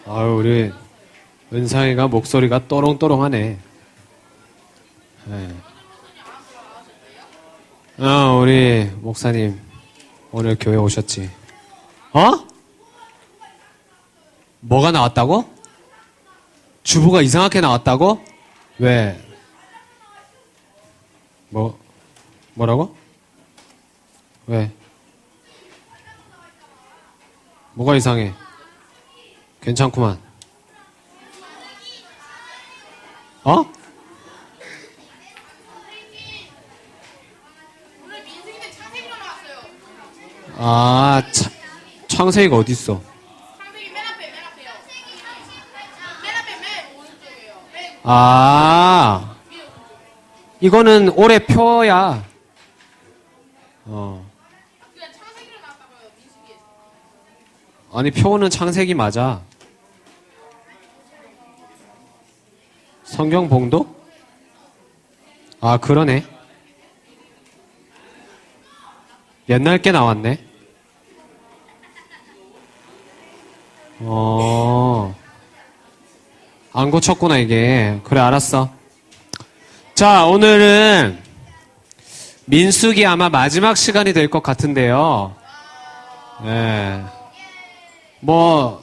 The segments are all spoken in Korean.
아유, 우리 은상이가 목소리가 또롱또롱하네. 네. 우리 목사님 오늘 교회 오셨지? 어? 뭐가 나왔다고? 주부가 이상하게 나왔다고? 왜? 뭐라고? 왜? 뭐가 이상해? 괜찮구만. 어? 오늘 민승이는 창세기로 나왔어요. 아, 창세기가 어딨어? 창세기 맨 앞에요. 맨 앞에 맨 오른쪽이에요. 아, 이거는 올해 표야. 그냥 창세기로 나왔다고요. 민승기에서. 아니, 표는 창세기 맞아. 성경 봉독? 아, 그러네. 옛날 게 나왔네. 안 고쳤구나, 이게. 그래, 알았어. 자, 오늘은 민수기 아마 마지막 시간이 될 것 같은데요. 예. 뭐,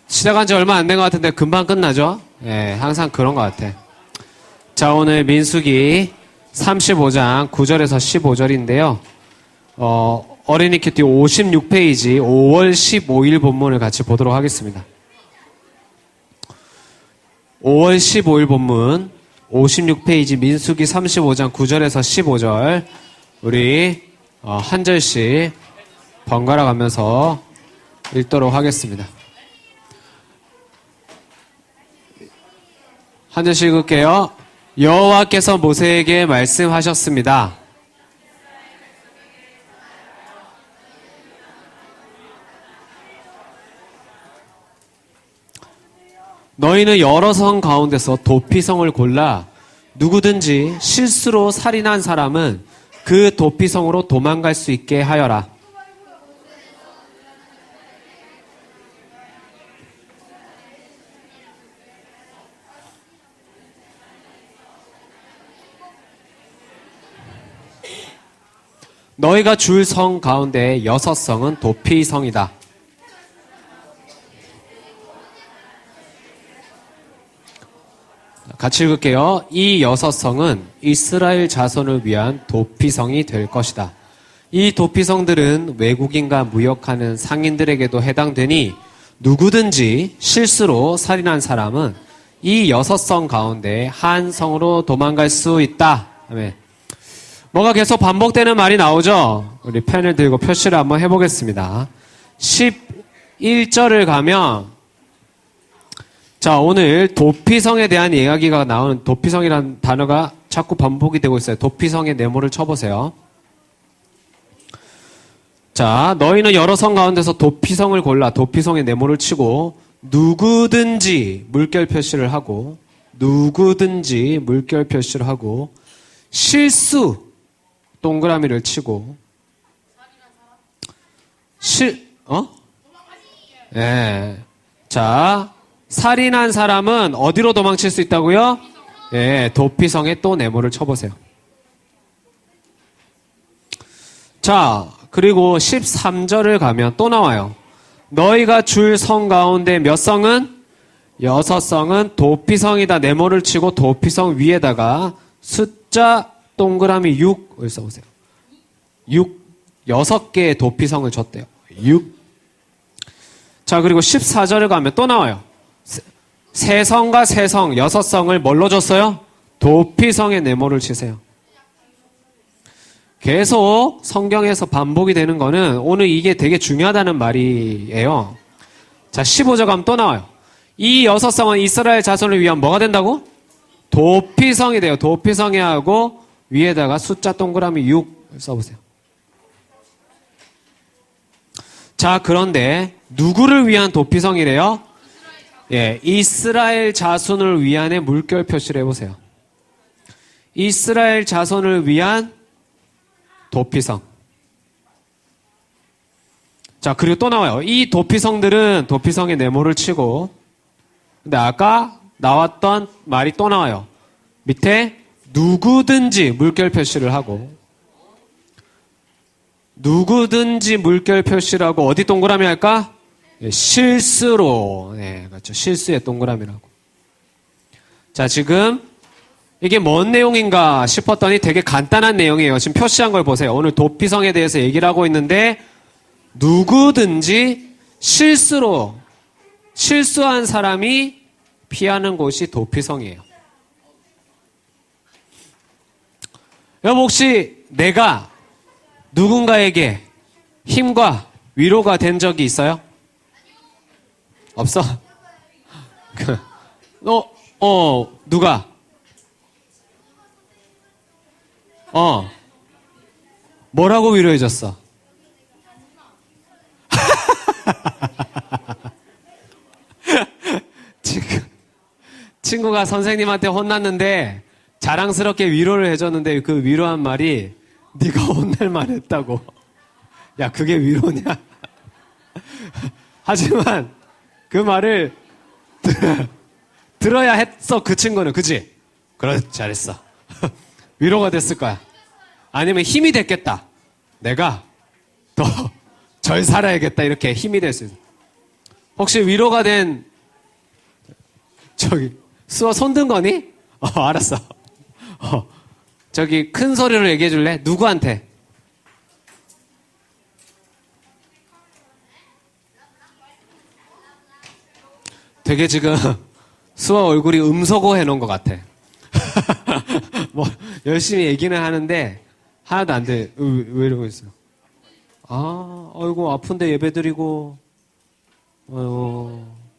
시작한 지 얼마 안 된 것 같은데 금방 끝나죠? 예, 항상 그런 것 같아. 자, 오늘 민수기 35장 9절에서 15절인데요. 어린이 큐티 56페이지 5월 15일 본문을 같이 보도록 하겠습니다. 5월 15일 본문 56페이지 민수기 35장 9절에서 15절 우리 한 절씩 번갈아 가면서 읽도록 하겠습니다. 한 절씩 읽을게요. 여호와께서 모세에게 말씀하셨습니다. 너희는 여러 성 가운데서 도피성을 골라 누구든지 실수로 살인한 사람은 그 도피성으로 도망갈 수 있게 하여라. 너희가 줄 성 가운데 6성은 도피성이다. 같이 읽을게요. 이 6성은 이스라엘 자손을 위한 도피성이 될 것이다. 이 도피성들은 외국인과 무역하는 상인들에게도 해당되니 누구든지 실수로 살인한 사람은 이 6성 가운데 한 성으로 도망갈 수 있다. 아멘. 뭐가 계속 반복되는 말이 나오죠? 우리 펜을 들고 표시를 한번 해보겠습니다. 11절을 가면 자, 오늘 도피성에 대한 이야기가 나오는 도피성이라는 단어가 자꾸 반복이 되고 있어요. 도피성의 네모를 쳐보세요. 자, 너희는 여러 성 가운데서 도피성을 골라 도피성의 네모를 치고 누구든지 물결 표시를 하고 누구든지 물결 표시를 하고 실수 동그라미를 치고 예. 자, 살인한 사람은 어디로 도망칠 수 있다고요? 예, 도피성에 또 네모를 쳐보세요. 자, 그리고 13절을 가면 또 나와요. 너희가 줄 성 가운데 몇 성은? 6성은 도피성이다. 네모를 치고 도피성 위에다가 숫자 동그라미 6을 써보세요. 6개의 도피성을 줬대요. 6. 자, 그리고 14절을 가면 또 나와요. 세성과 세성, 6성을 뭘로 줬어요? 도피성의 네모를 치세요. 계속 성경에서 반복이 되는 거는 오늘 이게 되게 중요하다는 말이에요. 자, 15절 가면 또 나와요. 이 6성은 이스라엘 자손을 위한 뭐가 된다고? 도피성이 돼요. 도피성이 하고 위에다가 숫자 동그라미 6을 써보세요. 자, 그런데 누구를 위한 도피성이래요? 예, 이스라엘 자손을 위한의 물결 표시를 해보세요. 이스라엘 자손을 위한 도피성. 자, 그리고 또 나와요. 이 도피성들은 도피성에 네모를 치고, 근데 아까 나왔던 말이 또 나와요. 밑에 누구든지 물결 표시를 하고, 누구든지 물결 표시를 하고, 어디 동그라미 할까? 실수로. 네, 그렇죠. 실수의 동그라미라고. 자, 지금 이게 뭔 내용인가 싶었더니 되게 간단한 내용이에요. 지금 표시한 걸 보세요. 오늘 도피성에 대해서 얘기를 하고 있는데 누구든지 실수한 사람이 피하는 곳이 도피성이에요. 여러분 혹시 내가 누군가에게 힘과 위로가 된 적이 있어요? 없어? 누가? 뭐라고 위로해줬어? 지금 친구가 선생님한테 혼났는데 자랑스럽게 위로를 해줬는데 그 위로한 말이 네가 혼날 말했다고. 야, 그게 위로냐? 하지만 그 말을 들어야 했어, 그 친구는. 그치? 그래, 잘했어. 위로가 됐을 거야. 아니면 힘이 됐겠다. 내가 더 절 살아야겠다. 이렇게 힘이 될 수 있어. 혹시 위로가 된 수아 손 든 거니? 알았어. 저기 큰 소리로 얘기해 줄래? 누구한테? 되게 지금 수아 얼굴이 음소거 해놓은 것 같아. 뭐 열심히 얘기는 하는데 하나도 안 돼. 왜 이러고 있어? 아이고 아픈데 예배드리고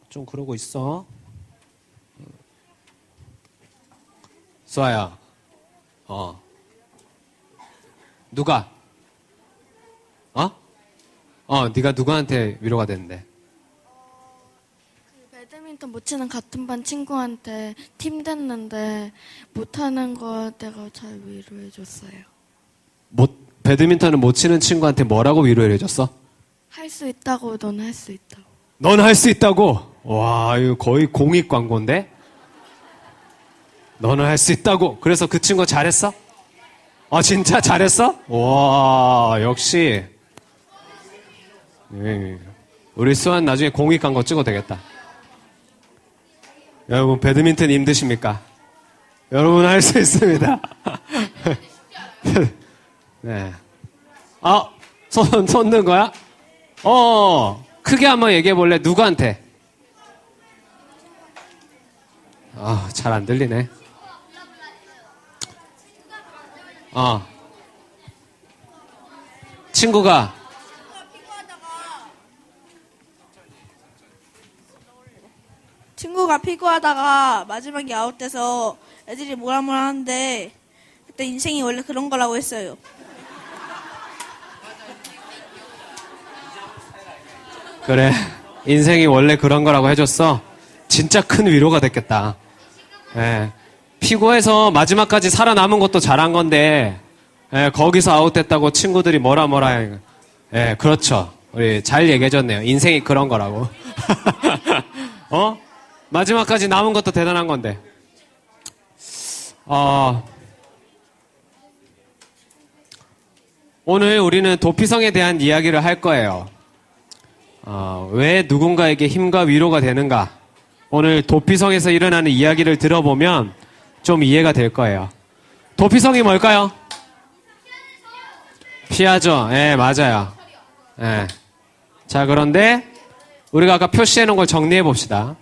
좀 그러고 있어. 수아야. 누가? 네가 누구한테 위로가 됐는데? 배드민턴 못 치는 같은 반 친구한테 팀 됐는데 못하는 거 내가 잘 위로해줬어요. 배드민턴을 못 치는 친구한테 뭐라고 위로해줬어? 할 수 있다고, 넌 할 수 있다고. 넌 할 수 있다고? 와, 이거 거의 공익 광고인데? 너는 할 수 있다고. 그래서 그 친구 잘했어? 진짜 잘했어? 와, 역시. 우리 수환 나중에 공익 광고 찍어도 되겠다. 여러분, 배드민턴 힘드십니까? 여러분 할 수 있습니다. 네. 손 든 거야? 크게 한번 얘기해 볼래? 누구한테? 잘 안 들리네. 친구가 피구하다가 마지막에 아웃돼서 애들이 뭐라 하는데 그때 인생이 원래 그런 거라고 했어요. 그래. 인생이 원래 그런 거라고 해줬어. 진짜 큰 위로가 됐겠다. 예. 피고에서 마지막까지 살아남은 것도 잘한 건데, 거기서 아웃됐다고 친구들이 뭐라. 그렇죠. 우리 잘 얘기해줬네요. 인생이 그런 거라고. 마지막까지 남은 것도 대단한 건데. 오늘 우리는 도피성에 대한 이야기를 할 거예요. 왜 누군가에게 힘과 위로가 되는가? 오늘 도피성에서 일어나는 이야기를 들어보면 좀 이해가 될 거예요. 도피성이 뭘까요? 피하죠. 맞아요. 자, 그런데 우리가 아까 표시해 놓은 걸 정리해 봅시다.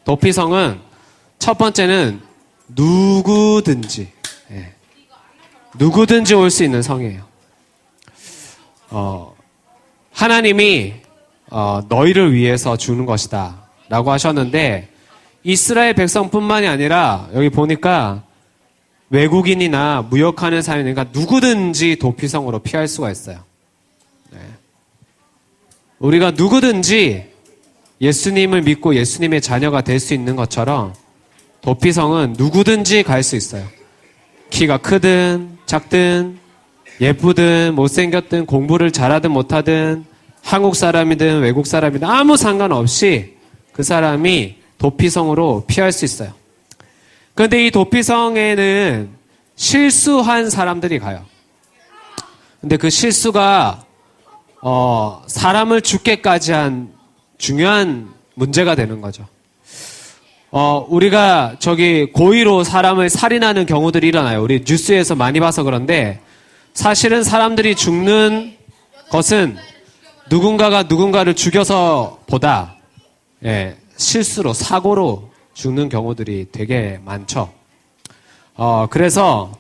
도피성은 첫 번째는 누구든지 올 수 있는 성이에요. 하나님이 너희를 위해서 주는 것이다 라고 하셨는데 이스라엘 백성뿐만이 아니라 여기 보니까 외국인이나 무역하는 사람이니까 누구든지 도피성으로 피할 수가 있어요. 우리가 누구든지 예수님을 믿고 예수님의 자녀가 될 수 있는 것처럼 도피성은 누구든지 갈 수 있어요. 키가 크든 작든 예쁘든 못생겼든 공부를 잘하든 못하든 한국 사람이든 외국 사람이든 아무 상관없이 그 사람이 도피성으로 피할 수 있어요. 그런데 이 도피성에는 실수한 사람들이 가요. 근데 그 실수가 사람을 죽게까지 한 중요한 문제가 되는 거죠. 우리가 고의로 사람을 살인하는 경우들이 일어나요. 우리 뉴스에서 많이 봐서 그런데 사실은 사람들이 죽는 것은 누군가가 누군가를 죽여서보다 실수로, 사고로 죽는 경우들이 되게 많죠. 그래서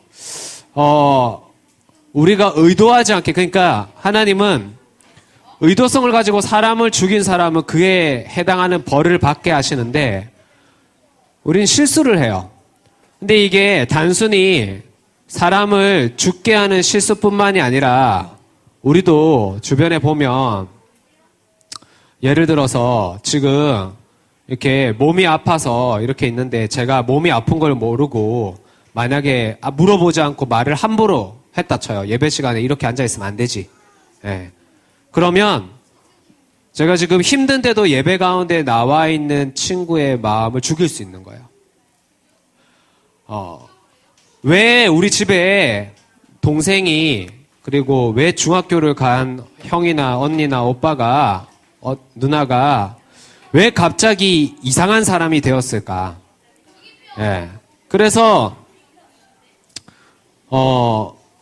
우리가 의도하지 않게, 그러니까 하나님은 의도성을 가지고 사람을 죽인 사람은 그에 해당하는 벌을 받게 하시는데 우린 실수를 해요. 근데 이게 단순히 사람을 죽게 하는 실수뿐만이 아니라 우리도 주변에 보면 예를 들어서 지금 이렇게 몸이 아파서 이렇게 있는데 제가 몸이 아픈 걸 모르고 만약에 물어보지 않고 말을 함부로 했다 쳐요. 예배 시간에 이렇게 앉아있으면 안 되지. 그러면 제가 지금 힘든데도 예배 가운데 나와 있는 친구의 마음을 죽일 수 있는 거예요. 왜 우리 집에 동생이 그리고 왜 중학교를 간 형이나 언니나 오빠가 누나가 왜 갑자기 이상한 사람이 되었을까? 그래서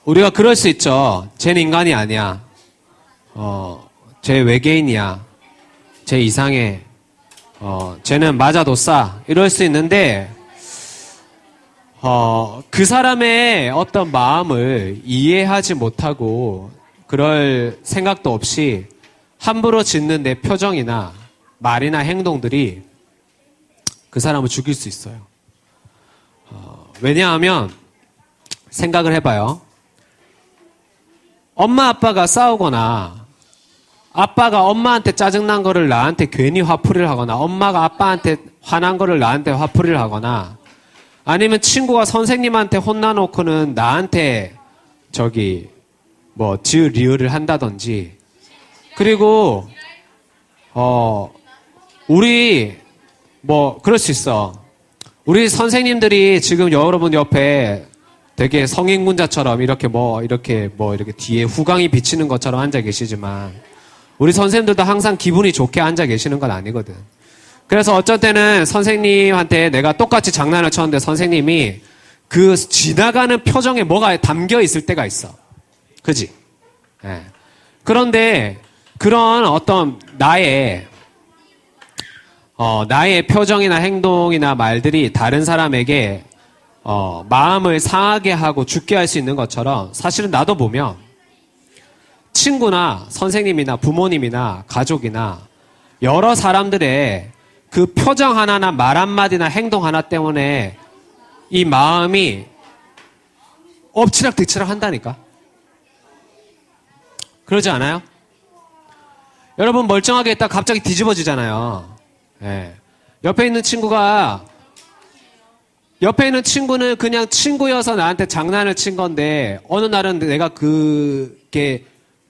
우리가 그럴 수 있죠. 쟤는 인간이 아니야. 쟤 외계인이야. 쟤 이상해. 쟤는 맞아도 싸. 이럴 수 있는데 그 사람의 어떤 마음을 이해하지 못하고 그럴 생각도 없이 함부로 짓는 내 표정이나 말이나 행동들이 그 사람을 죽일 수 있어요. 왜냐하면 생각을 해봐요. 엄마 아빠가 싸우거나 아빠가 엄마한테 짜증난 거를 나한테 괜히 화풀이를 하거나 엄마가 아빠한테 화난 거를 나한테 화풀이를 하거나 아니면 친구가 선생님한테 혼나놓고는 나한테 지읒 리을을 한다든지 그리고 우리 그럴 수 있어. 우리 선생님들이 지금 여러분 옆에 되게 성인군자처럼 이렇게 뒤에 후광이 비치는 것처럼 앉아 계시지만 우리 선생님들도 항상 기분이 좋게 앉아 계시는 건 아니거든. 그래서 어쩔 때는 선생님한테 내가 똑같이 장난을 쳤는데 선생님이 그 지나가는 표정에 뭐가 담겨 있을 때가 있어. 그지? 그런데 그런 어떤 나의 표정이나 행동이나 말들이 다른 사람에게 마음을 상하게 하고 죽게 할 수 있는 것처럼 사실은 나도 보면 친구나 선생님이나 부모님이나 가족이나 여러 사람들의 그 표정 하나나 말 한마디나 행동 하나 때문에 이 마음이 엎치락뒤치락 한다니까. 그러지 않아요? 여러분 멀쩡하게 있다가 갑자기 뒤집어지잖아요. 옆에 있는 친구는 그냥 친구여서 나한테 장난을 친 건데 어느 날은 내가 그게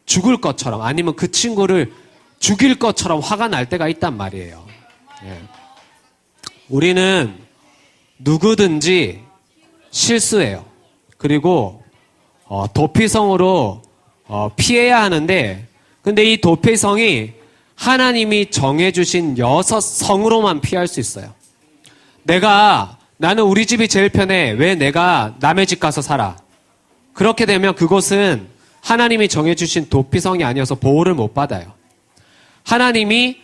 죽을 것처럼 아니면 그 친구를 죽일 것처럼 화가 날 때가 있단 말이에요. 우리는 누구든지 실수해요. 그리고 도피성으로 피해야 하는데 근데 이 도피성이 하나님이 정해주신 6성으로만 피할 수 있어요. 나는 우리 집이 제일 편해. 왜 내가 남의 집 가서 살아? 그렇게 되면 그곳은 하나님이 정해주신 도피성이 아니어서 보호를 못 받아요. 하나님이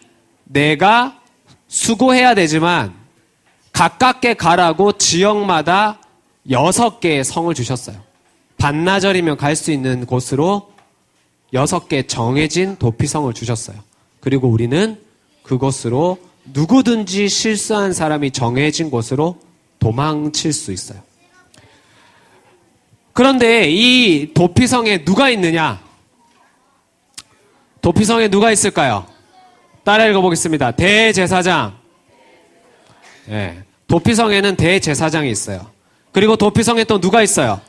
내가 수고해야 되지만 가깝게 가라고 지역마다 6개의 성을 주셨어요. 반나절이면 갈 수 있는 곳으로 6개 정해진 도피성을 주셨어요. 그리고 우리는 그곳으로 누구든지 실수한 사람이 정해진 곳으로 도망칠 수 있어요. 그런데 이 도피성에 누가 있느냐? 도피성에 누가 있을까요? 따라 읽어보겠습니다. 대제사장. 도피성에는 대제사장이 있어요. 그리고 도피성에 또 누가 있어요?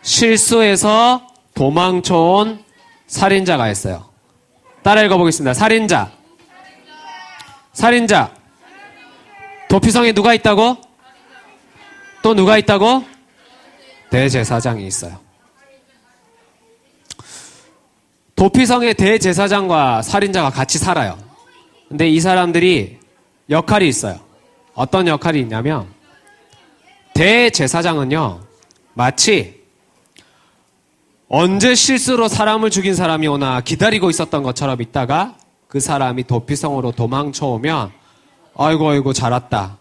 실수해서 도망쳐온 살인자가 했어요. 따라 읽어보겠습니다. 살인자. 살인자. 도피성에 누가 있다고? 또 누가 있다고? 대제사장이 있어요. 도피성의 대제사장과 살인자가 같이 살아요. 근데 이 사람들이 역할이 있어요. 어떤 역할이 있냐면 대제사장은요, 마치 언제 실수로 사람을 죽인 사람이 오나 기다리고 있었던 것처럼 있다가 그 사람이 도피성으로 도망쳐 오면 아이고 아이고 잘 왔다.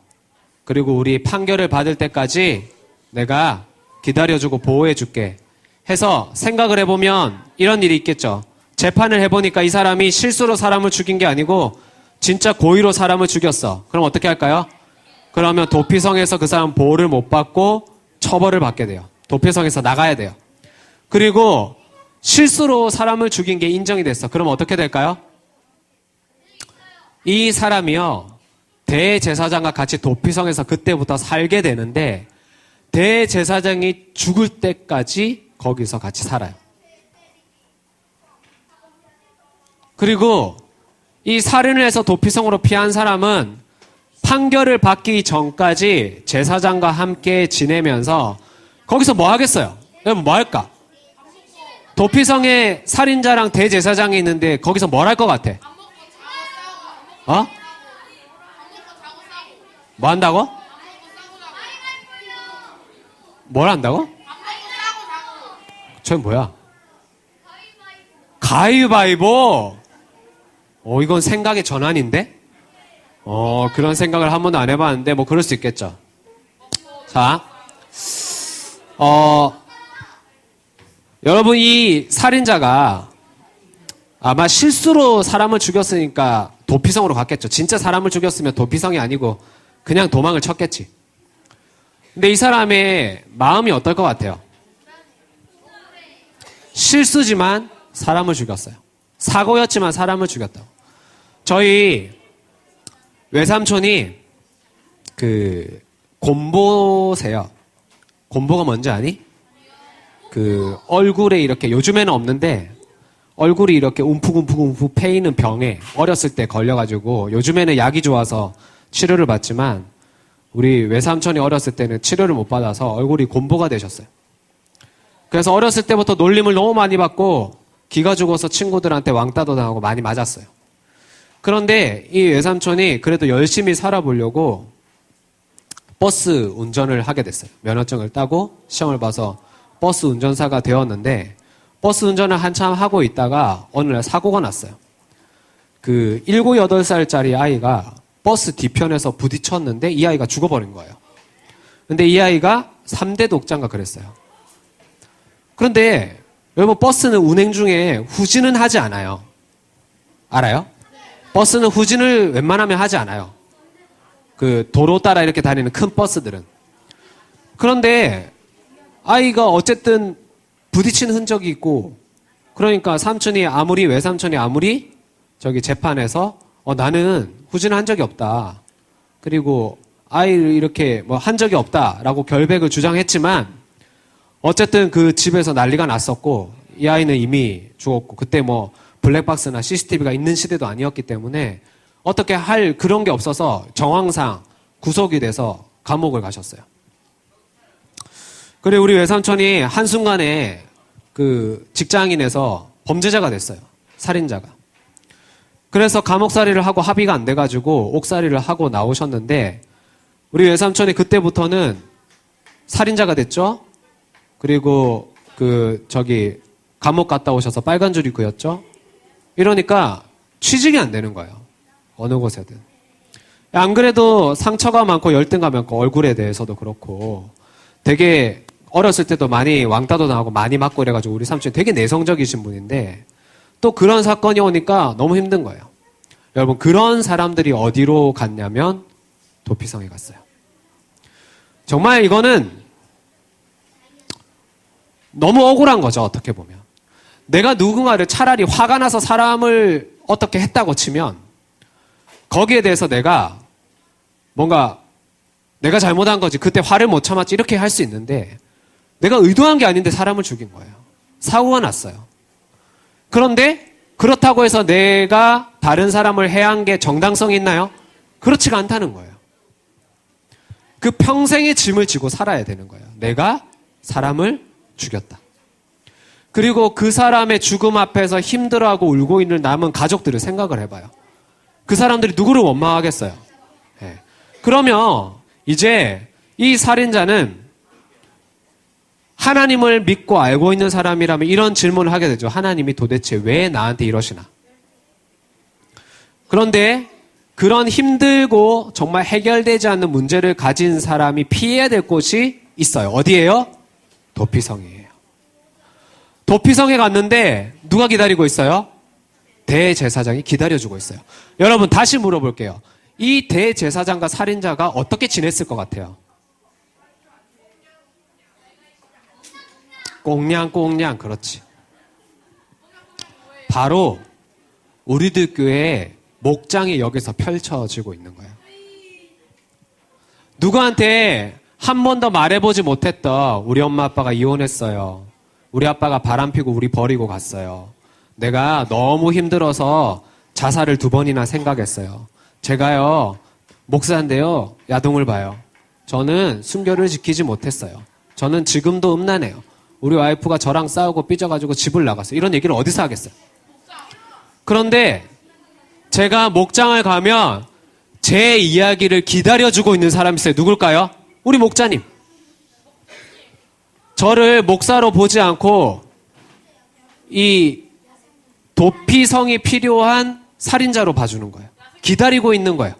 그리고 우리 판결을 받을 때까지 내가 기다려주고 보호해줄게 해서 생각을 해보면 이런 일이 있겠죠. 재판을 해보니까 이 사람이 실수로 사람을 죽인 게 아니고 진짜 고의로 사람을 죽였어. 그럼 어떻게 할까요? 그러면 도피성에서 그 사람 보호를 못 받고 처벌을 받게 돼요. 도피성에서 나가야 돼요. 그리고 실수로 사람을 죽인 게 인정이 됐어. 그럼 어떻게 될까요? 이 사람이요, 대제사장과 같이 도피성에서 그때부터 살게 되는데 대제사장이 죽을 때까지 거기서 같이 살아요. 그리고 이 살인을 해서 도피성으로 피한 사람은 판결을 받기 전까지 제사장과 함께 지내면서 거기서 뭐 하겠어요? 여러분 뭐 할까? 도피성에 살인자랑 대제사장이 있는데 거기서 뭘 할 것 같아? 어? 뭐 한다고? 뭘 한다고? 저건 뭐야? 가위바위보! 이건 생각의 전환인데? 그런 생각을 한 번도 안 해봤는데, 뭐, 그럴 수 있겠죠. 자, 여러분, 이 살인자가 아마 실수로 사람을 죽였으니까 도피성으로 갔겠죠. 진짜 사람을 죽였으면 도피성이 아니고 그냥 도망을 쳤겠지. 근데 이 사람의 마음이 어떨 것 같아요? 실수지만 사람을 죽였어요. 사고였지만 사람을 죽였다고. 저희 외삼촌이 곰보세요. 곰보가 뭔지 아니? 얼굴에 이렇게, 요즘에는 없는데 얼굴이 이렇게 움푹 패이는 병에 어렸을 때 걸려가지고 요즘에는 약이 좋아서 치료를 받지만 우리 외삼촌이 어렸을 때는 치료를 못 받아서 얼굴이 곰보가 되셨어요. 그래서 어렸을 때부터 놀림을 너무 많이 받고 기가 죽어서 친구들한테 왕따도 당하고 많이 맞았어요. 그런데 이 외삼촌이 그래도 열심히 살아보려고 버스 운전을 하게 됐어요. 면허증을 따고 시험을 봐서 버스 운전사가 되었는데 버스 운전을 한참 하고 있다가 어느 날 사고가 났어요. 7, 8살짜리 아이가 버스 뒤편에서 부딪혔는데 이 아이가 죽어버린 거예요. 근데 이 아이가 3대 독자인가 그랬어요. 그런데 여러분 버스는 운행 중에 후진은 하지 않아요. 알아요? 버스는 후진을 웬만하면 하지 않아요. 도로 따라 이렇게 다니는 큰 버스들은. 그런데 아이가 어쨌든 부딪힌 흔적이 있고 그러니까 외삼촌이 아무리 저기 재판에서 나는 후진한 적이 없다. 그리고 아이를 이렇게 뭐 한 적이 없다라고 결백을 주장했지만 어쨌든 그 집에서 난리가 났었고 이 아이는 이미 죽었고 그때 뭐 블랙박스나 CCTV가 있는 시대도 아니었기 때문에 어떻게 할 그런 게 없어서 정황상 구속이 돼서 감옥을 가셨어요. 그리고 우리 외삼촌이 한순간에 직장인에서 범죄자가 됐어요. 살인자가. 그래서 감옥살이를 하고 합의가 안 돼가지고 옥살이를 하고 나오셨는데 우리 외삼촌이 그때부터는 살인자가 됐죠. 그리고 감옥 갔다 오셔서 빨간 줄이 그였죠. 이러니까 취직이 안 되는 거예요. 어느 곳에든. 안 그래도 상처가 많고 열등감 많고 얼굴에 대해서도 그렇고 되게 어렸을 때도 많이 왕따도 나오고 많이 맞고 이래가지고 우리 삼촌이 되게 내성적이신 분인데 또 그런 사건이 오니까 너무 힘든 거예요. 여러분 그런 사람들이 어디로 갔냐면 도피성에 갔어요. 정말 이거는 너무 억울한 거죠. 어떻게 보면. 내가 누군가를 차라리 화가 나서 사람을 어떻게 했다고 치면 거기에 대해서 내가 뭔가 내가 잘못한 거지 그때 화를 못 참았지 이렇게 할 수 있는데 내가 의도한 게 아닌데 사람을 죽인 거예요. 사고가 났어요. 그런데 그렇다고 해서 내가 다른 사람을 해한 게 정당성이 있나요? 그렇지가 않다는 거예요. 그 평생의 짐을 지고 살아야 되는 거예요. 내가 사람을 죽였다. 그리고 그 사람의 죽음 앞에서 힘들어하고 울고 있는 남은 가족들을 생각을 해봐요. 그 사람들이 누구를 원망하겠어요? 네. 그러면 이제 이 살인자는 하나님을 믿고 알고 있는 사람이라면 이런 질문을 하게 되죠. 하나님이 도대체 왜 나한테 이러시나? 그런데 그런 힘들고 정말 해결되지 않는 문제를 가진 사람이 피해야 될 곳이 있어요. 어디예요? 도피성이에요. 도피성에 갔는데 누가 기다리고 있어요? 대제사장이 기다려주고 있어요. 여러분 다시 물어볼게요. 이 대제사장과 살인자가 어떻게 지냈을 것 같아요? 꽁냥꽁냥. 그렇지. 바로 우리들 교회에 목장이 여기서 펼쳐지고 있는 거예요. 누구한테 한 번도 말해보지 못했던 우리 엄마 아빠가 이혼했어요. 우리 아빠가 바람피고 우리 버리고 갔어요. 내가 너무 힘들어서 자살을 2번이나 생각했어요. 제가요 목사인데요 야동을 봐요. 저는 순결을 지키지 못했어요. 저는 지금도 음란해요. 우리 와이프가 저랑 싸우고 삐져가지고 집을 나갔어요. 이런 얘기를 어디서 하겠어요? 그런데 제가 목장을 가면 제 이야기를 기다려주고 있는 사람이 있어요. 누굴까요? 우리 목자님. 저를 목사로 보지 않고 이 도피성이 필요한 살인자로 봐주는 거예요. 기다리고 있는 거예요.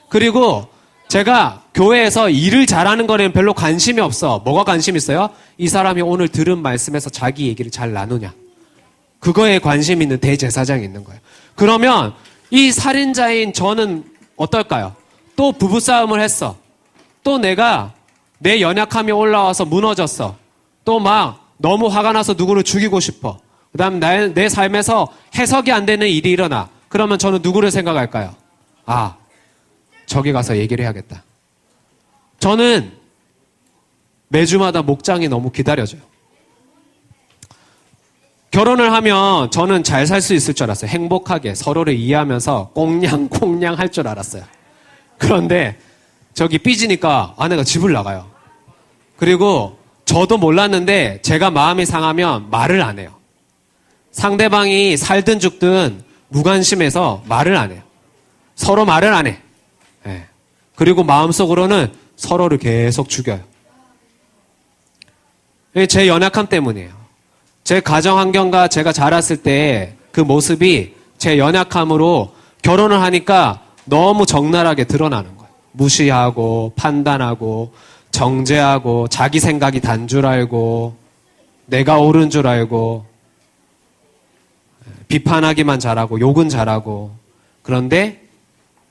그리고 제가 교회에서 일을 잘하는 거에는 별로 관심이 없어. 뭐가 관심 있어요? 이 사람이 오늘 들은 말씀에서 자기 얘기를 잘 나누냐. 그거에 관심 있는 대제사장이 있는 거예요. 그러면 이 살인자인 저는 어떨까요? 또 부부싸움을 했어. 또 내가 내 연약함이 올라와서 무너졌어. 또 막 너무 화가 나서 누구를 죽이고 싶어. 그 다음 내 삶에서 해석이 안 되는 일이 일어나. 그러면 저는 누구를 생각할까요? 아, 저기 가서 얘기를 해야겠다. 저는 매주마다 목장이 너무 기다려져요. 결혼을 하면 저는 잘 살 수 있을 줄 알았어요. 행복하게 서로를 이해하면서 꽁냥꽁냥 할 줄 알았어요. 그런데 저기 삐지니까 아내가 집을 나가요. 그리고 저도 몰랐는데 제가 마음이 상하면 말을 안 해요. 상대방이 살든 죽든 무관심해서 말을 안 해요. 서로 말을 안 해. 네. 그리고 마음속으로는 서로를 계속 죽여요. 제 연약함 때문이에요. 제 가정 환경과 제가 자랐을 때 그 모습이 제 연약함으로 결혼을 하니까 너무 적나라하게 드러나는 거예요. 무시하고 판단하고 정죄하고 자기 생각이 단 줄 알고 내가 옳은 줄 알고 비판하기만 잘하고 욕은 잘하고 그런데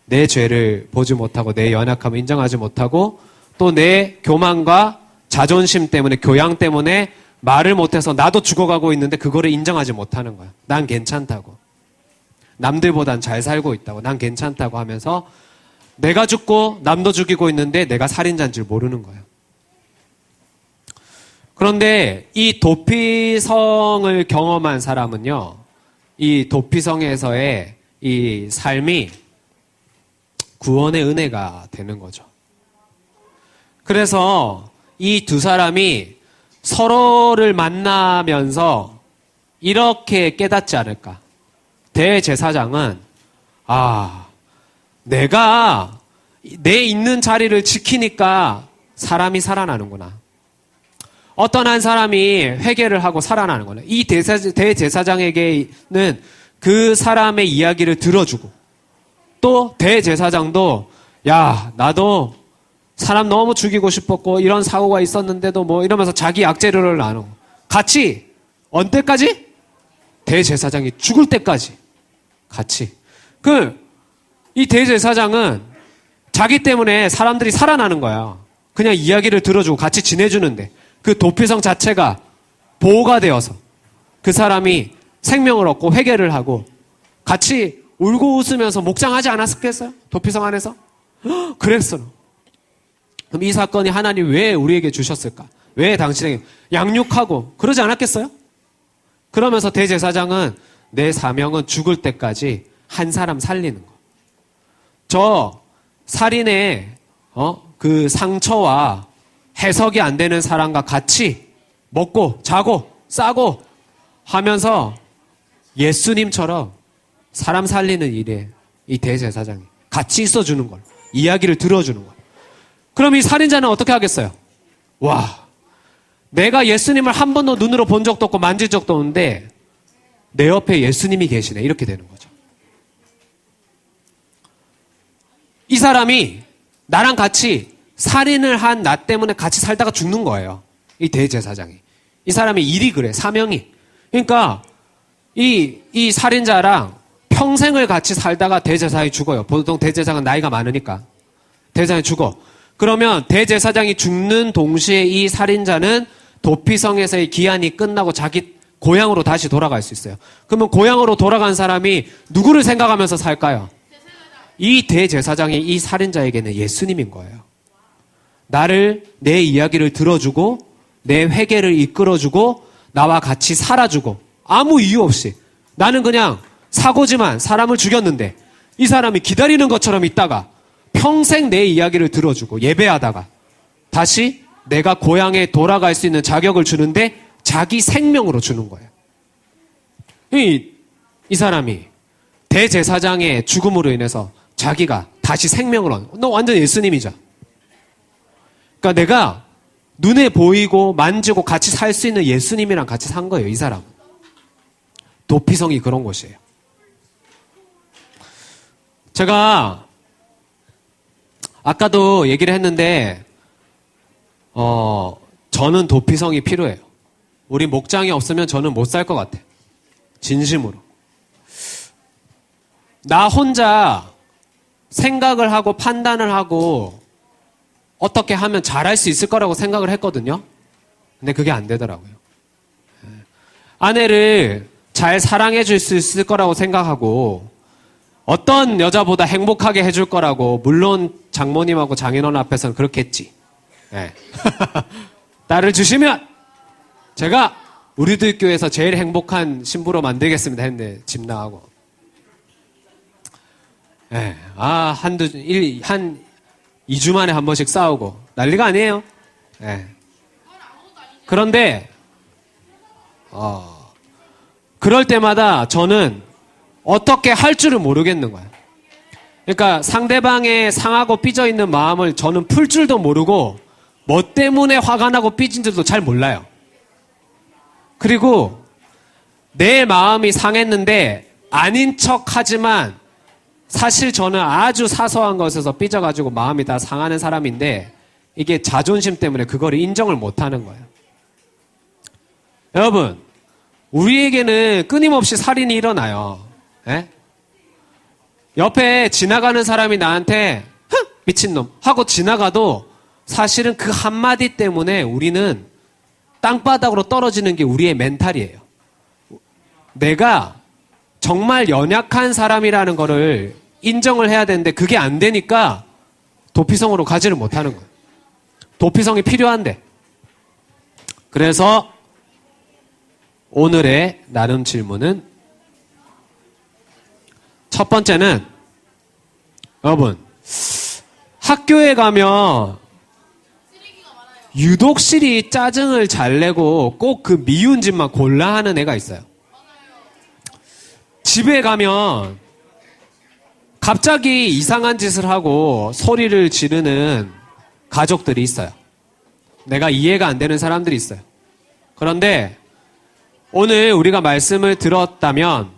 내 죄를 보지 못하고 내 연약함을 인정하지 못하고 또 내 교만과 자존심 때문에 교양 때문에 말을 못해서 나도 죽어가고 있는데 그거를 인정하지 못하는 거야. 난 괜찮다고. 남들보단 잘 살고 있다고. 난 괜찮다고 하면서 내가 죽고 남도 죽이고 있는데 내가 살인자인 줄 모르는 거예요. 그런데 이 도피성을 경험한 사람은요. 이 도피성에서의 이 삶이 구원의 은혜가 되는 거죠. 그래서 이 두 사람이 서로를 만나면서 이렇게 깨닫지 않을까. 대제사장은 내가 내 있는 자리를 지키니까 사람이 살아나는구나. 어떤 한 사람이 회개를 하고 살아나는 거네. 이 대제사장에게는 그 사람의 이야기를 들어주고 또 대제사장도 야 나도 사람 너무 죽이고 싶었고 이런 사고가 있었는데도 뭐 이러면서 자기 악재를 나누고 같이 언제까지? 대제사장이 죽을 때까지 같이. 이 대제사장은 자기 때문에 사람들이 살아나는 거야. 그냥 이야기를 들어주고 같이 지내주는데 그 도피성 자체가 보호가 되어서 그 사람이 생명을 얻고 회개를 하고 같이 울고 웃으면서 목장하지 않았겠어요? 도피성 안에서? 그랬어. 그럼 이 사건이 하나님 왜 우리에게 주셨을까? 왜 당신에게 양육하고 그러지 않았겠어요? 그러면서 대제사장은 내 사명은 죽을 때까지 한 사람 살리는 거. 저 살인의 그 상처와 해석이 안 되는 사람과 같이 먹고 자고 싸고 하면서 예수님처럼 사람 살리는 일에 이 대제사장이 같이 있어주는 걸, 이야기를 들어주는 걸. 그럼 이 살인자는 어떻게 하겠어요? 와, 내가 예수님을 한 번도 눈으로 본 적도 없고 만질 적도 없는데 내 옆에 예수님이 계시네. 이렇게 되는 거죠. 이 사람이 나랑 같이 살인을 한 나 때문에 같이 살다가 죽는 거예요. 이 대제사장이. 이 사람의 일이 그래, 사명이. 그러니까 이 살인자랑 평생을 같이 살다가 대제사장이 죽어요. 보통 대제사장은 나이가 많으니까. 대제사장이 죽어. 그러면 대제사장이 죽는 동시에 이 살인자는 도피성에서의 기한이 끝나고 자기 고향으로 다시 돌아갈 수 있어요. 그러면 고향으로 돌아간 사람이 누구를 생각하면서 살까요? 이 대제사장이 이 살인자에게는 예수님인 거예요. 나를, 내 이야기를 들어주고 내 회개를 이끌어주고 나와 같이 살아주고 아무 이유 없이 나는 그냥 사고지만 사람을 죽였는데 이 사람이 기다리는 것처럼 있다가 평생 내 이야기를 들어주고 예배하다가 다시 내가 고향에 돌아갈 수 있는 자격을 주는데 자기 생명으로 주는 거예요. 이 사람이 대제사장의 죽음으로 인해서 자기가 다시 생명을 얻는, 너 완전 예수님이죠. 그러니까 내가 눈에 보이고 만지고 같이 살 수 있는 예수님이랑 같이 산 거예요, 이 사람은. 도피성이 그런 곳이에요. 제가 아까도 얘기를 했는데 저는 도피성이 필요해요. 우리 목장이 없으면 저는 못 살 것 같아. 진심으로. 나 혼자 생각을 하고 판단을 하고 어떻게 하면 잘할 수 있을 거라고 생각을 했거든요. 근데 그게 안 되더라고요. 아내를 잘 사랑해 줄 수 있을 거라고 생각하고 어떤 여자보다 행복하게 해줄 거라고, 물론 장모님하고 장인어른 앞에서는 그렇게 했지. 네. 딸을 주시면 제가 우리들 교회에서 제일 행복한 신부로 만들겠습니다 했는데 집 나가고. 네. 한 2주 만에 한 번씩 싸우고 난리가 아니에요. 네. 그런데 그럴 때마다 저는 어떻게 할 줄을 모르겠는 거예요. 그러니까 상대방의 상하고 삐져있는 마음을 저는 풀 줄도 모르고 뭐 때문에 화가 나고 삐진 줄도 잘 몰라요. 그리고 내 마음이 상했는데 아닌 척 하지만 사실 저는 아주 사소한 것에서 삐져가지고 마음이 다 상하는 사람인데 이게 자존심 때문에 그거를 인정을 못하는 거예요. 여러분, 우리에게는 끊임없이 살인이 일어나요. 에? 옆에 지나가는 사람이 나한테 미친놈 하고 지나가도 사실은 그 한마디 때문에 우리는 땅바닥으로 떨어지는 게 우리의 멘탈이에요. 내가 정말 연약한 사람이라는 거를 인정을 해야 되는데 그게 안 되니까 도피성으로 가지를 못하는 거예요. 도피성이 필요한데. 그래서 오늘의 나름 질문은 첫 번째는 여러분, 학교에 가면 유독 실이 짜증을 잘 내고 꼭 그 미운 짓만 골라 하는 애가 있어요. 집에 가면 갑자기 이상한 짓을 하고 소리를 지르는 가족들이 있어요. 내가 이해가 안 되는 사람들이 있어요. 그런데 오늘 우리가 말씀을 들었다면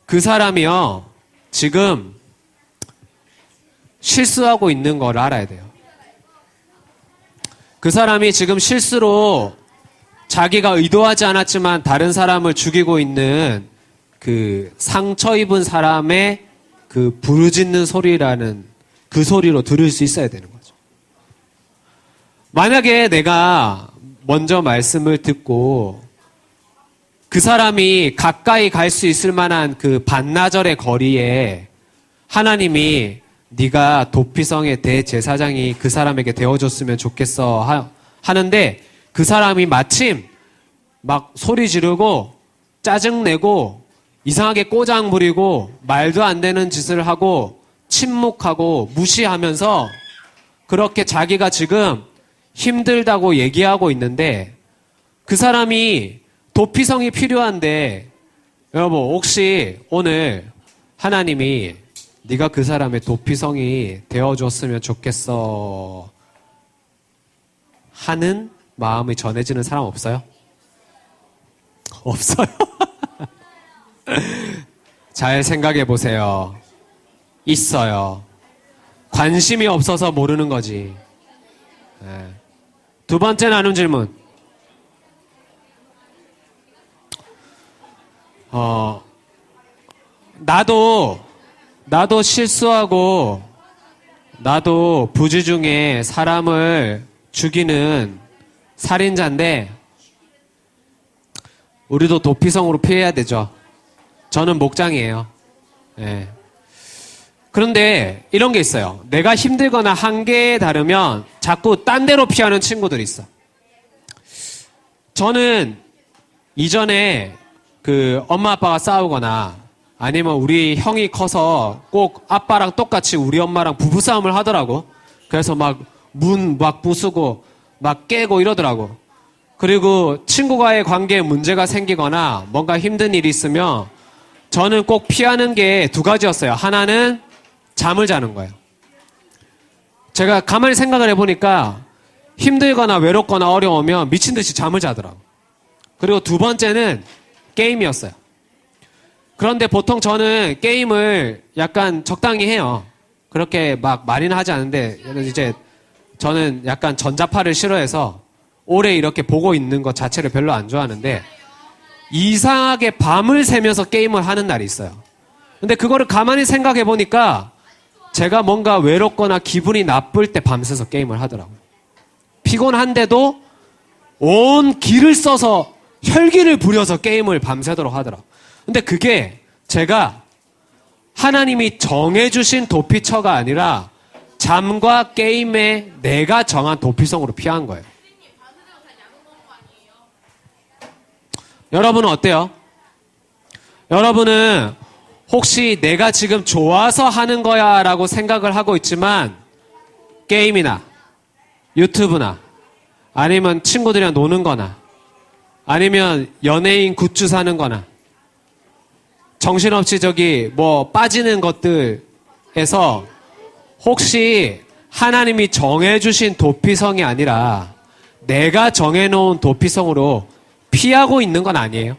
그 사람이요, 지금 실수하고 있는 걸 알아야 돼요. 그 사람이 지금 실수로 자기가 의도하지 않았지만 다른 사람을 죽이고 있는 그 상처 입은 사람의 그 부르짖는 소리라는 그 소리로 들을 수 있어야 되는 거죠. 만약에 내가 먼저 말씀을 듣고 그 사람이 가까이 갈 수 있을 만한 그 반나절의 거리에 하나님이 네가 도피성의 대제사장이 그 사람에게 되어줬으면 좋겠어 하는데 그 사람이 마침 막 소리 지르고 짜증내고 이상하게 꼬장 부리고 말도 안 되는 짓을 하고 침묵하고 무시하면서 그렇게 자기가 지금 힘들다고 얘기하고 있는데 그 사람이 도피성이 필요한데 여러분 혹시 오늘 하나님이 네가 그 사람의 도피성이 되어줬으면 좋겠어 하는 마음이 전해지는 사람 없어요? 없어요? 잘 생각해 보세요. 있어요. 관심이 없어서 모르는 거지. 네. 두 번째 나눈 질문. 나도 실수하고, 나도 부지 중에 사람을 죽이는 살인자인데, 우리도 도피성으로 피해야 되죠. 저는 목장이에요. 예. 그런데 이런 게 있어요. 내가 힘들거나 한계에 다르면 자꾸 딴 데로 피하는 친구들이 있어. 저는 이전에 그 엄마 아빠가 싸우거나 아니면 우리 형이 커서 꼭 아빠랑 똑같이 우리 엄마랑 부부싸움을 하더라고. 그래서 막 문 막 부수고 막 깨고 이러더라고. 그리고 친구와의 관계에 문제가 생기거나 뭔가 힘든 일이 있으면 저는 꼭 피하는 게 두 가지였어요. 하나는 잠을 자는 거예요. 제가 가만히 생각을 해보니까 힘들거나 외롭거나 어려우면 미친 듯이 잠을 자더라고. 그리고 두 번째는 게임이었어요. 그런데 보통 저는 게임을 약간 적당히 해요. 그렇게 막 많이는 하지 않은데 이제 저는 약간 전자파를 싫어해서 오래 이렇게 보고 있는 것 자체를 별로 안 좋아하는데 이상하게 밤을 새면서 게임을 하는 날이 있어요. 근데 그거를 가만히 생각해 보니까 제가 뭔가 외롭거나 기분이 나쁠 때 밤새서 게임을 하더라고요. 피곤한데도 온 기를 써서 혈기를 부려서 게임을 밤새도록 하더라고요. 근데 그게 제가 하나님이 정해주신 도피처가 아니라 잠과 게임에 내가 정한 도피성으로 피한 거예요. 여러분은 어때요? 여러분은 혹시 내가 지금 좋아서 하는 거야 라고 생각을 하고 있지만 게임이나 유튜브나 아니면 친구들이랑 노는 거나 아니면 연예인 굿즈 사는 거나 정신없이 저기 뭐 빠지는 것들에서 혹시 하나님이 정해주신 도피성이 아니라 내가 정해놓은 도피성으로 피하고 있는 건 아니에요.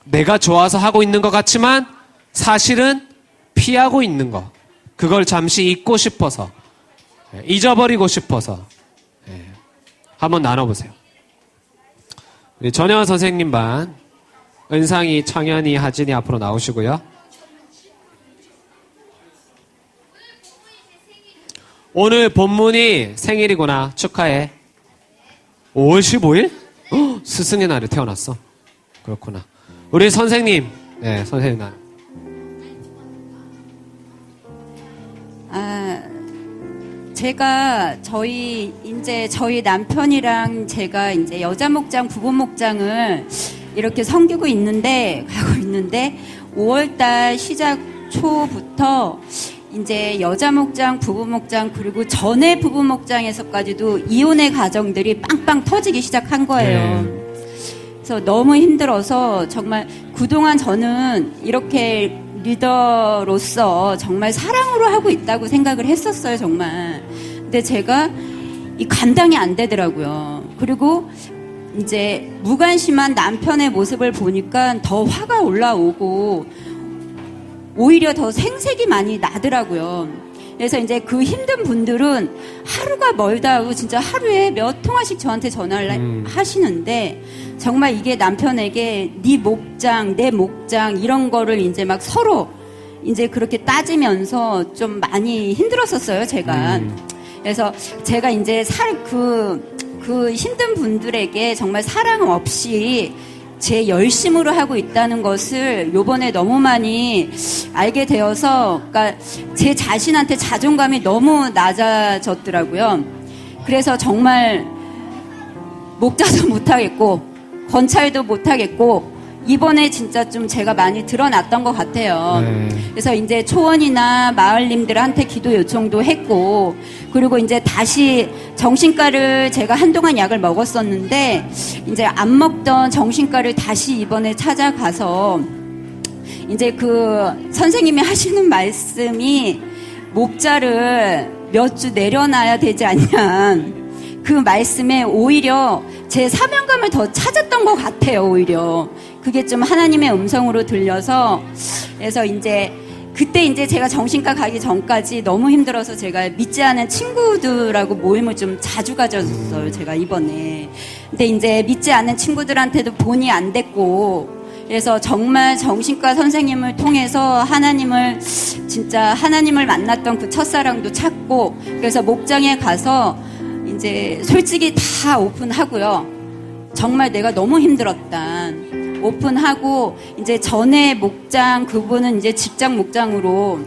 내가 좋아서 하고 있는 것 같지만 사실은 피하고 있는 거. 그걸 잠시 잊고 싶어서, 잊어버리고 싶어서 한번 나눠보세요. 우리 전혜원 선생님 반 은상이, 청현이, 하진이 앞으로 나오시고요. 오늘 본문이 생일이구나. 축하해. 5월 15일? 스승의 날에 태어났어. 그렇구나. 우리 선생님. 네, 선생님 날. 제가 저희 남편이랑 제가 이제 여자 목장, 부부 목장을 이렇게 섬기고 있는데, 가고 있는데, 5월달 시작 초부터 이제 여자 목장, 부부 목장, 그리고 전에 부부 목장에서까지도 이혼의 가정들이 빵빵 터지기 시작한 거예요. 그래서 너무 힘들어서 정말 그동안 저는 이렇게 리더로서 정말 사랑으로 하고 있다고 생각을 했었어요, 정말. 근데 제가 이 감당이 안 되더라고요. 그리고 이제 무관심한 남편의 모습을 보니까 더 화가 올라오고 오히려 더 생색이 많이 나더라고요. 그래서 이제 그 힘든 분들은 하루가 멀다 하고 진짜 하루에 몇 통화씩 저한테 전화를 하시는데 정말 이게 남편에게 네 목장, 내 목장 이런 거를 이제 막 서로 이제 그렇게 따지면서 좀 많이 힘들었었어요, 제가. 그래서 제가 이제 그 힘든 분들에게 정말 사랑 없이 제 열심으로 하고 있다는 것을 요번에 너무 많이 알게 되어서, 그러니까 제 자신한테 자존감이 너무 낮아졌더라고요. 그래서 정말 목자도 못하겠고, 건찰도 못하겠고, 이번에 진짜 좀 제가 많이 드러났던 것 같아요. 네. 그래서 이제 초원이나 마을님들한테 기도 요청도 했고, 그리고 이제 다시 정신과를 제가 한동안 약을 먹었었는데, 이제 안 먹던 정신과를 다시 이번에 찾아가서, 이제 그 선생님이 하시는 말씀이 목자를 몇 주 내려놔야 되지 않냐. 그 말씀에 오히려 제 사명감을 더 찾았던 것 같아요, 오히려. 그게 좀 하나님의 음성으로 들려서, 그래서 이제, 그때 이제 제가 정신과 가기 전까지 너무 힘들어서 제가 믿지 않은 친구들하고 모임을 좀 자주 가졌어요, 제가 이번에. 근데 이제 믿지 않은 친구들한테도 본이 안 됐고, 그래서 정말 정신과 선생님을 통해서 진짜 하나님을 만났던 그 첫사랑도 찾고, 그래서 목장에 가서 이제 솔직히 다 오픈하고요. 정말 내가 너무 힘들었다. 오픈하고, 이제 전에 목장, 그분은 이제 직장 목장으로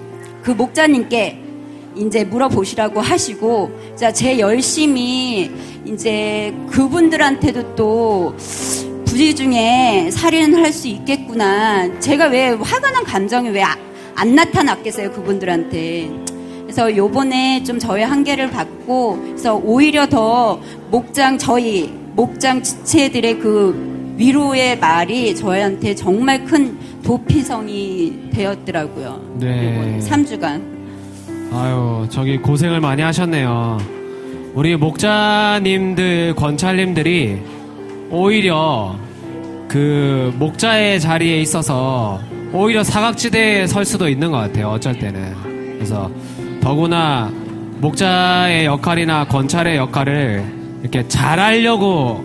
그 목자님께 이제 물어보시라고 하시고, 자, 제 열심히 이제 그분들한테도 또 부지 중에 살인할 수 있겠구나. 제가 왜 화가 난 감정이 왜 안 나타났겠어요, 그분들한테. 그래서 요번에 좀 저의 한계를 받고, 그래서 오히려 더 저희 목장 지체들의 그 위로의 말이 저희한테 정말 큰 도피성이 되었더라고요. 네. 3주간. 아유, 저기 고생을 많이 하셨네요. 우리 목자님들, 권찰님들이 오히려 그 목자의 자리에 있어서 오히려 사각지대에 설 수도 있는 것 같아요, 어쩔 때는. 그래서 더구나 목자의 역할이나 권찰의 역할을 이렇게 잘하려고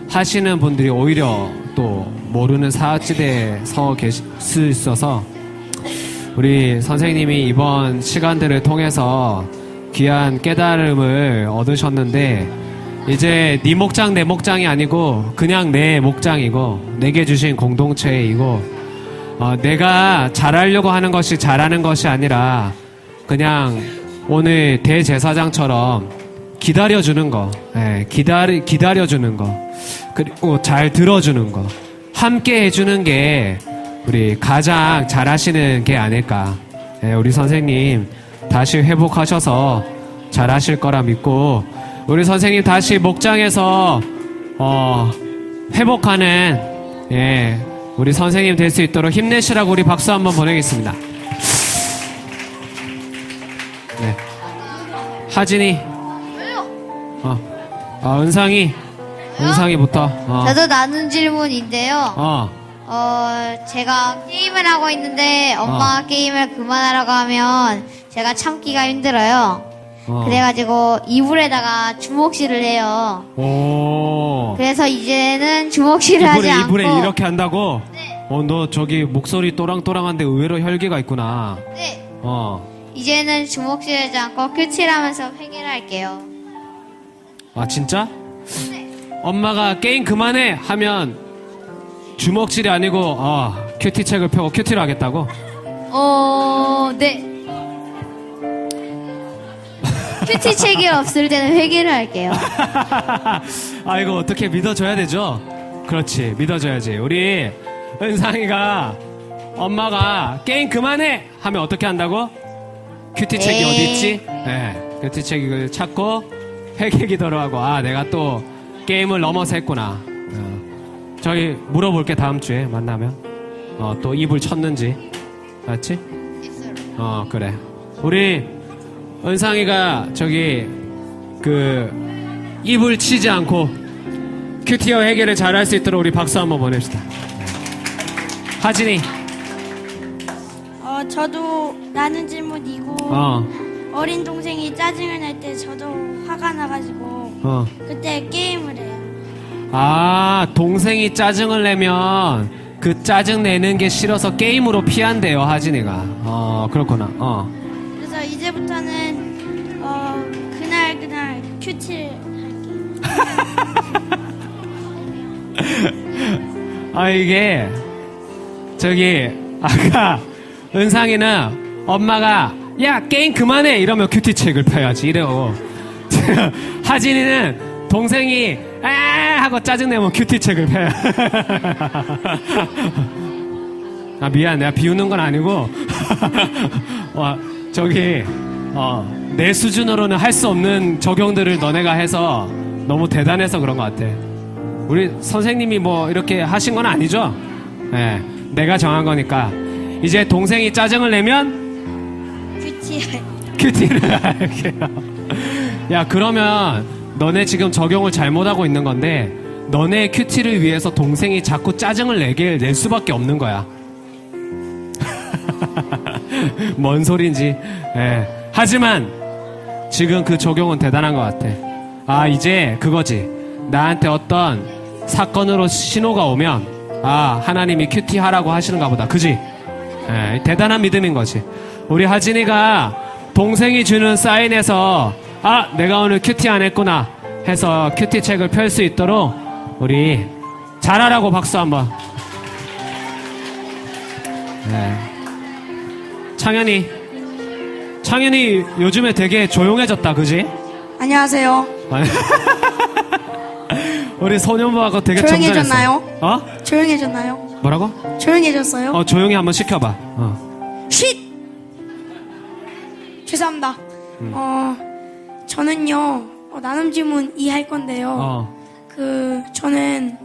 하시는 분들이 오히려 또 모르는 사각지대에 서 계실 수 있어서 우리 선생님이 이번 시간들을 통해서 귀한 깨달음을 얻으셨는데, 이제 네 목장 내 목장이 아니고 그냥 내 목장이고 내게 주신 공동체이고, 내가 잘하려고 하는 것이 잘하는 것이 아니라 그냥 오늘 대제사장처럼 기다려주는 거, 기다려주는 거, 그리고 잘 들어주는 거, 함께 해주는 게 우리 가장 잘하시는 게 아닐까. 우리 선생님 다시 회복하셔서 잘하실 거라 믿고, 우리 선생님 다시 목장에서 회복하는 우리 선생님 될 수 있도록 힘내시라고 우리 박수 한번 보내겠습니다. 네. 하진이, 은상이부터. 저도 나눈 질문인데요. 제가 게임을 하고 있는데 엄마가 게임을 그만하라고 하면 제가 참기가 힘들어요. 그래가지고 이불에다가 주먹질을 해요. 오. 그래서 이제는 주먹질을 하지 않고. 이불에 이렇게 한다고? 네. 너 저기 목소리 또랑또랑한데 의외로 혈기가 있구나. 네. 이제는 주먹질하지 않고 큐티하면서 회개를 할게요. 아, 진짜? 엄마가 게임 그만해 하면 주먹질이 아니고 큐티 책을 펴고 큐티를 하겠다고? 네. 큐티 책이 없을 때는 회개를 할게요. 아, 이거 어떻게 믿어줘야 되죠? 그렇지, 믿어줘야지. 우리 은상이가 엄마가 게임 그만해 하면 어떻게 한다고? 큐티 책이 에이. 어디 있지? 네, 큐티 책을 찾고 회개 기도를 하고, 내가 또 게임을 넘어서 했구나. 저희 물어볼게, 다음 주에 만나면. 또 이불 쳤는지. 알았지? 그래. 우리 은상이가 저기 이불 치지 않고 큐티어 해결을 잘할 수 있도록 우리 박수 한번 보냅시다. 하진이. 저도 나눈 질문이고, 어린 동생이 짜증을 낼 때 저도 화가 나가지고 그때 게임을 해요. 동생이 짜증을 내면 그 짜증 내는 게 싫어서 게임으로 피한대요, 하진이가. 그렇구나. 그래서 이제부터는 그날 큐티를 할게요. 이게 저기 아까 은상이는 엄마가 야 게임 그만해 이러면 큐티 책을 펴야지 이래요. 하진이는 동생이 에 하고 짜증내면 큐티책을 펴. 아 미안, 내가 비우는 건 아니고 내 수준으로는 할 수 없는 적용들을 너네가 해서 너무 대단해서 그런 것 같아. 우리 선생님이 뭐 이렇게 하신 건 아니죠? 네, 내가 정한 거니까. 이제 동생이 짜증을 내면 큐티를 할게요. 야, 그러면 너네 지금 적용을 잘못하고 있는 건데 너네 큐티를 위해서 동생이 자꾸 짜증을 낼 수밖에 없는 거야. 뭔 소린지. 예. 하지만 지금 그 적용은 대단한 것 같아. 아, 이제 그거지. 나한테 어떤 사건으로 신호가 오면 아, 하나님이 큐티 하라고 하시는가 보다. 그지? 예, 대단한 믿음인 거지. 우리 하진이가 동생이 주는 사인에서 아, 내가 오늘 큐티 안 했구나 해서 큐티 책을 펼 수 있도록 우리 잘하라고 박수 한번. 네. 창현이 요즘에 되게 조용해졌다, 그지? 안녕하세요. 우리 소년부하고 되게 조용해졌나요? 정전했어. 조용해졌나요? 뭐라고? 조용해졌어요? 조용히 한번 시켜봐. 쉿! 죄송합니다. 저는요, 나눔 질문 2 할 건데요. 저는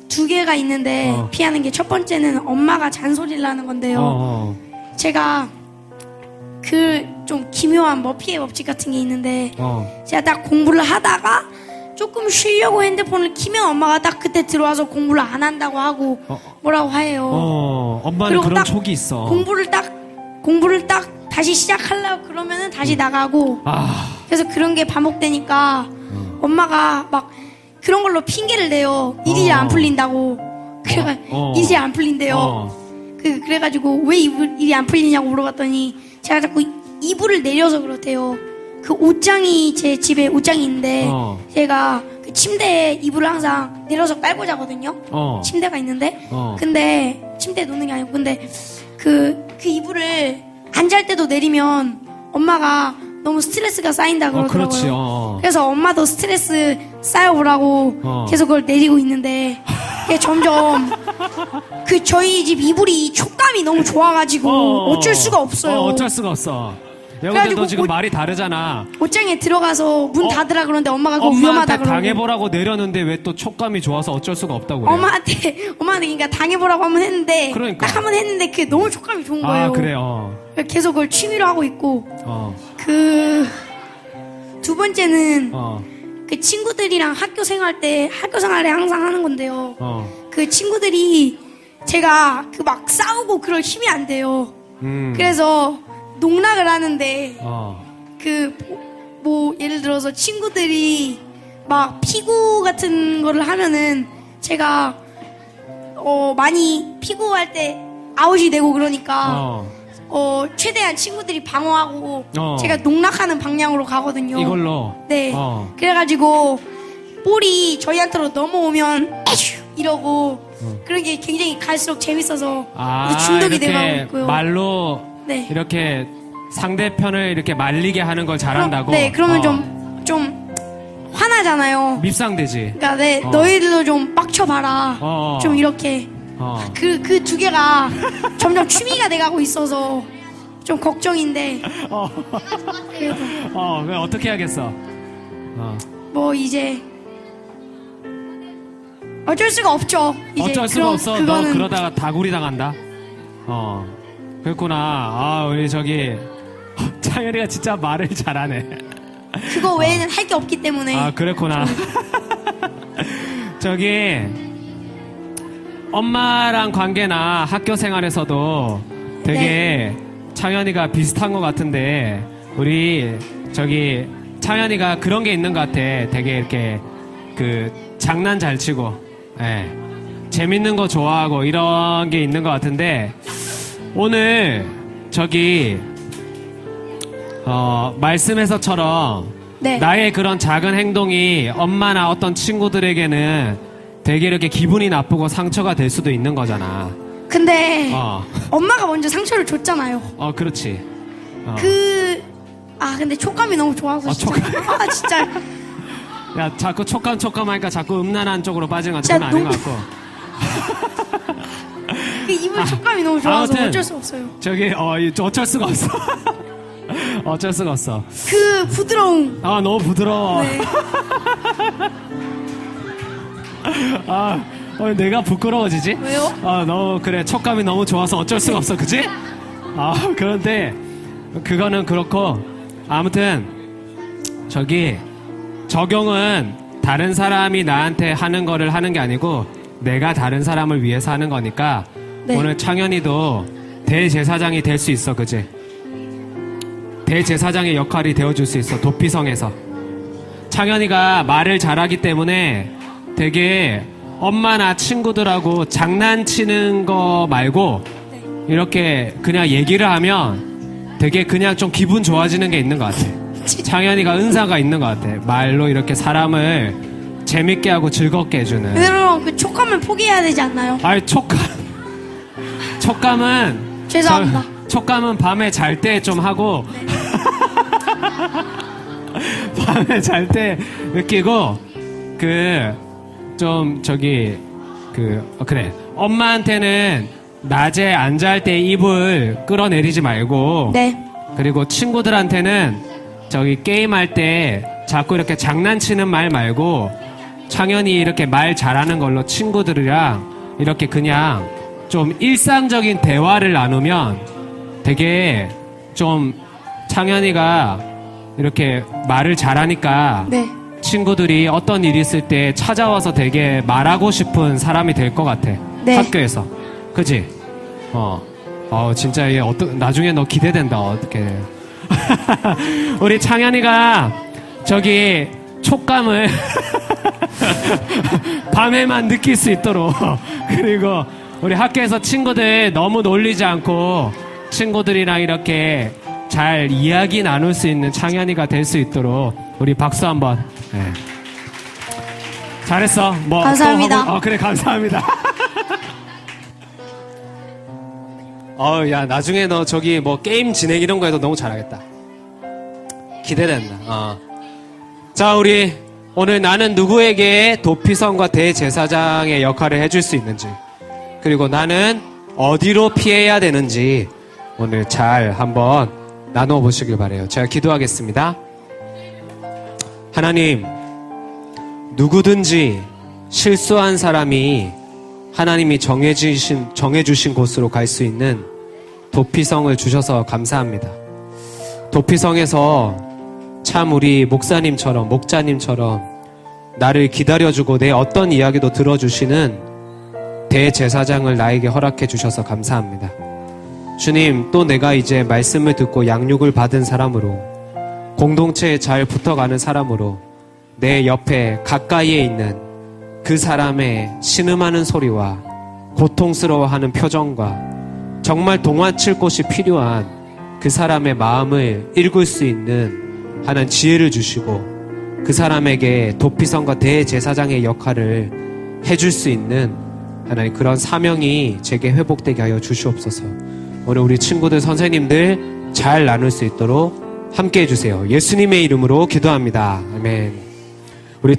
2개가 있는데, 피하는 게 첫 번째는 엄마가 잔소리를 하는 건데요. 제가 좀 기묘한 머피의 법칙 같은 게 있는데, 제가 딱 공부를 하다가 조금 쉬려고 핸드폰을 키면 엄마가 딱 그때 들어와서 공부를 안 한다고 하고 뭐라고 해요. 엄마는 그런 딱 촉이 있어. 공부를 딱 다시 시작하려고 그러면은 다시 나가고. 그래서 그런 게 반복되니까 엄마가 막 그런 걸로 핑계를 대요. 일이 안 풀린다고. 일이 안 풀린대요. 그래가지고 왜 일이 안 풀리냐고 물어봤더니 제가 자꾸 이불을 내려서 그렇대요. 그 옷장이 제 집에 옷장이 있는데 제가 그 침대에 이불을 항상 내려서 깔고 자거든요. 침대가 있는데 근데 침대에 놓는 게 아니고 근데 그 이불을 안 잘 때도 내리면 엄마가 너무 스트레스가 쌓인다 그러더라고요. 그렇지. 그래서 엄마도 스트레스 쌓여오라고 계속 그걸 내리고 있는데 그게 점점 저희 집 이불이 촉감이 너무 좋아가지고 어쩔 수가 없어요. 어쩔 수가 없어. 야, 근데 너 지금 말이 다르잖아. 옷장에 들어가서 문 닫으라 그러는데 엄마가 그거 엄마한테 위험하다 그러고. 당해보라고 내렸는데 왜 또 촉감이 좋아서 어쩔 수가 없다고 그래. 엄마한테 그러니까 당해보라고 한번 했는데 그러니까. 딱 한 번 했는데 그게 너무 촉감이 좋은 거예요. 아, 그래. 계속 그걸 취미로 하고 있고. 두 번째는 그 친구들이랑 학교 생활에 항상 하는 건데요. 그 친구들이 제가 막 싸우고 그럴 힘이 안 돼요. 그래서 농락을 하는데 뭐 예를 들어서 친구들이 막 피구 같은 거를 하면은 제가 많이 피구할 때 아웃이 되고 그러니까 최대한 친구들이 방어하고 제가 농락하는 방향으로 가거든요. 이걸로. 네. 그래가지고 볼이 저희한테로 넘어오면 에휴 이러고 그런 게 굉장히 갈수록 재밌어서 중독이 돼가고 있고요. 말로 네. 이렇게 상대편을 이렇게 말리게 하는 걸 잘한다고. 그러면 좀 화나잖아요. 밉상되지. 그러니까 너희들도 좀 빡쳐봐라. 좀 이렇게. 그 2개가 점점 취미가 돼가고 있어서 좀 걱정인데. 그래도. 그럼 어떻게 하겠어? 뭐 이제 어쩔 수가 없죠. 이제 어쩔 수가 없어. 너 그거는 그러다가 다구리 당한다. 그랬구나. 우리 창현이가 진짜 말을 잘하네. 그거 외에는 할 게 없기 때문에. 그랬구나. 엄마랑 관계나 학교 생활에서도 되게 창현이가 비슷한 것 같은데 우리 창현이가 그런 게 있는 것 같아. 되게 이렇게 장난 잘 치고 재밌는 거 좋아하고 이런 게 있는 것 같은데 오늘 말씀에서처럼 나의 그런 작은 행동이 엄마나 어떤 친구들에게는 되게 이렇게 기분이 나쁘고 상처가 될 수도 있는 거잖아. 근데 엄마가 먼저 상처를 줬잖아요. 그렇지. 근데 촉감이 너무 좋아서 진짜. 진짜. 야, 자꾸 촉감 하니까 자꾸 음란한 쪽으로 빠지는 것 진짜 같은 건 아닌 것 너무- 같고. 그 이불 촉감이 너무 좋아서 아무튼. 어쩔 수 없어요. 저기, 어쩔 수가 없어. 어쩔 수가 없어. 그 부드러움. 아, 너무 부드러워. 네. 아, 내가 부끄러워지지? 왜요? 너무, 그래. 촉감이 너무 좋아서 어쩔 수가 없어. 그지? 그런데, 그거는 그렇고, 아무튼, 저기, 적용은 다른 사람이 나한테 하는 거를 하는 게 아니고, 내가 다른 사람을 위해서 하는 거니까, 네. 오늘 창현이도 대제사장이 될 수 있어. 그지? 대제사장의 역할이 되어줄 수 있어. 도피성에서. 창현이가 말을 잘하기 때문에 되게 엄마나 친구들하고 장난치는 거 말고 이렇게 그냥 얘기를 하면 되게 그냥 좀 기분 좋아지는 게 있는 것 같아. 창현이가 은사가 있는 것 같아. 말로 이렇게 사람을 재밌게 하고 즐겁게 해주는. 그대로 그 촉감을 포기해야 되지 않나요? 아이, 촉감은 죄송합니다. 촉감은 밤에 잘 때 좀 하고 밤에 잘 때 느끼고 그래 엄마한테는 낮에 안 잘 때 입을 끌어내리지 말고 네. 그리고 친구들한테는 저기 게임할 때 자꾸 이렇게 장난치는 말 말고 창현이 이렇게 말 잘하는 걸로 친구들이랑 이렇게 그냥 좀 일상적인 대화를 나누면 되게 좀 창현이가 이렇게 말을 잘하니까 네. 친구들이 어떤 일이 있을 때 찾아와서 되게 말하고 싶은 사람이 될 것 같아. 네. 학교에서. 그지? 진짜 얘 나중에 너 기대된다. 어떻게. 우리 창현이가 저기 촉감을 밤에만 느낄 수 있도록 그리고 우리 학교에서 친구들 너무 놀리지 않고 친구들이랑 이렇게 잘 이야기 나눌 수 있는 창현이가 될 수 있도록 우리 박수 한번. 네. 잘했어. 뭐 감사합니다. 또 그래 감사합니다. 야 나중에 너 저기 뭐 게임 진행 이런 거 해도 너무 잘하겠다. 기대된다. 자 우리 오늘 나는 누구에게 도피성과 대제사장의 역할을 해줄 수 있는지 그리고 나는 어디로 피해야 되는지 오늘 잘 한번 나눠보시길 바래요. 제가 기도하겠습니다. 하나님, 누구든지 실수한 사람이 하나님이 정해주신 곳으로 갈 수 있는 도피성을 주셔서 감사합니다. 도피성에서 참 우리 목자님처럼 나를 기다려주고 내 어떤 이야기도 들어주시는 대제사장을 나에게 허락해 주셔서 감사합니다. 주님, 또 내가 이제 말씀을 듣고 양육을 받은 사람으로 공동체에 잘 붙어가는 사람으로 내 옆에 가까이에 있는 그 사람의 신음하는 소리와 고통스러워하는 표정과 정말 동화칠 곳이 필요한 그 사람의 마음을 읽을 수 있는 하는 지혜를 주시고 그 사람에게 도피성과 대제사장의 역할을 해줄 수 있는 하나님 그런 사명이 제게 회복되게 하여 주시옵소서. 오늘 우리 친구들 선생님들 잘 나눌 수 있도록 함께 해주세요. 예수님의 이름으로 기도합니다. 아멘. 우리